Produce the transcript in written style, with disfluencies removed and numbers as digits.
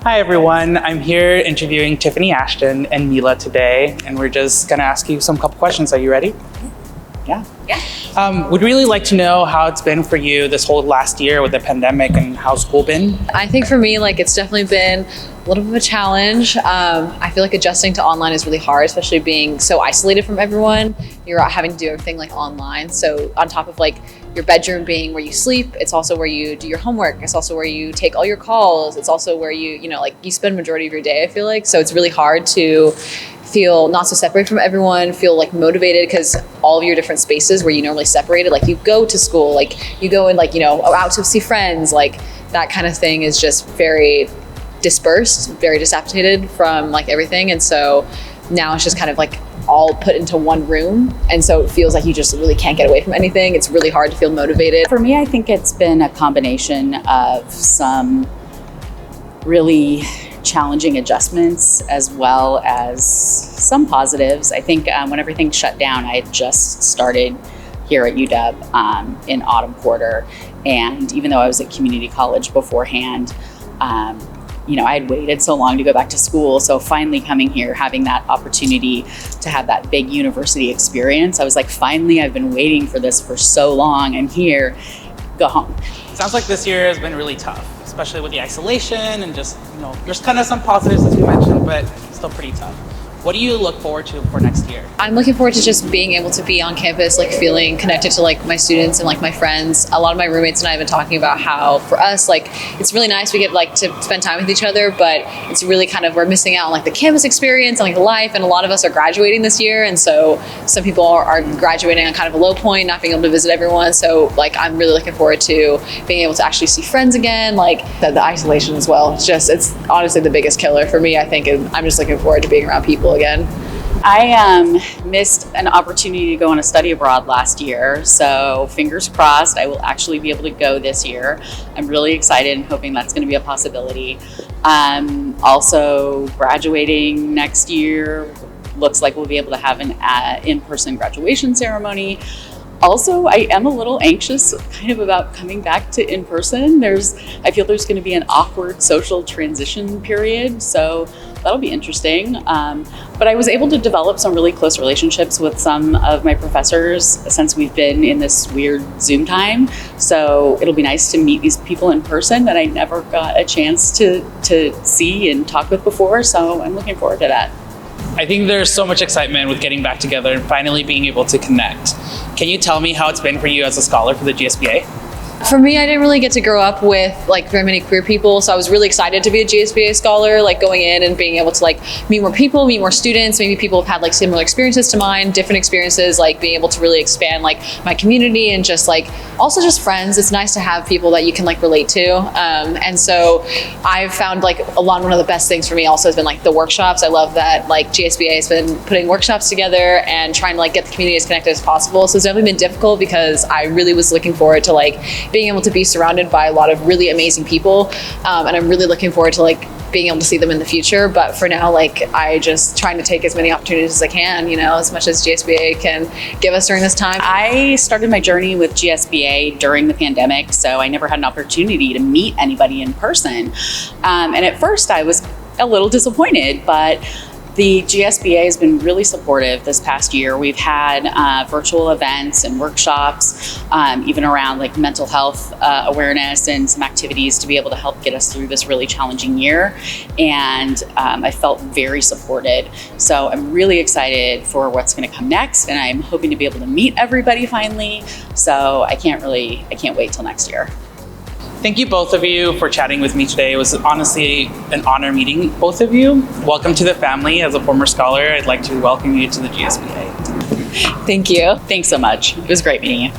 Hi everyone, I'm here interviewing Tiffany-Ashton and Milla today, and we're just gonna ask you some couple questions. Are you ready? Yeah. We'd really like to know how it's been for you this whole last year with the pandemic and how's school been? I think for me, it's definitely been a little bit of a challenge. I feel like adjusting to online is really hard, especially being so isolated from everyone. You're having to do everything online. So on top of your bedroom being where you sleep, it's also where you do your homework. It's also where you take all your calls. It's also where you spend the majority of your day, I feel like. So it's really hard to feel not so separate from everyone, feel motivated because all of your different spaces where you normally separated, you go to school, you go and out to see friends, that kind of thing is just very dispersed, very disassociated from everything. And so now it's just kind of all put into one room. And so it feels like you just really can't get away from anything. It's really hard to feel motivated. For me, I think it's been a combination of some really challenging adjustments as well as some positives. I think when everything shut down, I had just started here at UW in autumn quarter. And even though I was at community college beforehand, I had waited so long to go back to school. So finally coming here, having that opportunity to have that big university experience, I was like, finally, I've been waiting for this for so long. I'm here, go home. Sounds like this year has been really tough, especially with the isolation and just, there's kind of some positives as you mentioned, but still pretty tough. What do you look forward to for next year? I'm looking forward to just being able to be on campus, feeling connected to my students and my friends. A lot of my roommates and I have been talking about how for us, it's really nice we get to spend time with each other, but it's really we're missing out on the campus experience and the life. And a lot of us are graduating this year. And so some people are graduating on kind of a low point, not being able to visit everyone. So I'm really looking forward to being able to actually see friends again, the isolation as well. It's honestly the biggest killer for me, I think. And I'm just looking forward to being around people again. I missed an opportunity to go on a study abroad last year, so fingers crossed I will actually be able to go this year. I'm really excited and hoping that's going to be a possibility. Also graduating next year, looks like we'll be able to have an in-person graduation ceremony. Also, I am a little anxious about coming back to in-person. I feel there's going to be an awkward social transition period, so that'll be interesting. But I was able to develop some really close relationships with some of my professors since we've been in this weird Zoom time. So it'll be nice to meet these people in person that I never got a chance to see and talk with before. So I'm looking forward to that. I think there's so much excitement with getting back together and finally being able to connect. Can you tell me how it's been for you as a scholar for the GSBA? For me, I didn't really get to grow up with very many queer people, so I was really excited to be a GSBA scholar, going in and being able to meet more people, meet more students, maybe people have had similar experiences to mine, different experiences, being able to really expand my community and just also just friends. It's nice to have people that you can relate to, and so I've found one of the best things for me also has been the workshops. I love that GSBA has been putting workshops together and trying to get the community as connected as possible. So it's definitely been difficult because I really was looking forward to being able to be surrounded by a lot of really amazing people, and I'm really looking forward to being able to see them in the future. But for now, I just trying to take as many opportunities as I can, as much as GSBA can give us during this time. I started my journey with GSBA during the pandemic, so I never had an opportunity to meet anybody in person. And at first I was a little disappointed, but the GSBA has been really supportive this past year. We've had virtual events and workshops, even around mental health awareness and some activities to be able to help get us through this really challenging year. And I felt very supported. So I'm really excited for what's gonna come next, and I'm hoping to be able to meet everybody finally. So I can't wait till next year. Thank you both of you for chatting with me today. It was honestly an honor meeting both of you. Welcome to the family. As a former scholar, I'd like to welcome you to the GSBA. Thank you. Thanks so much. It was great meeting you.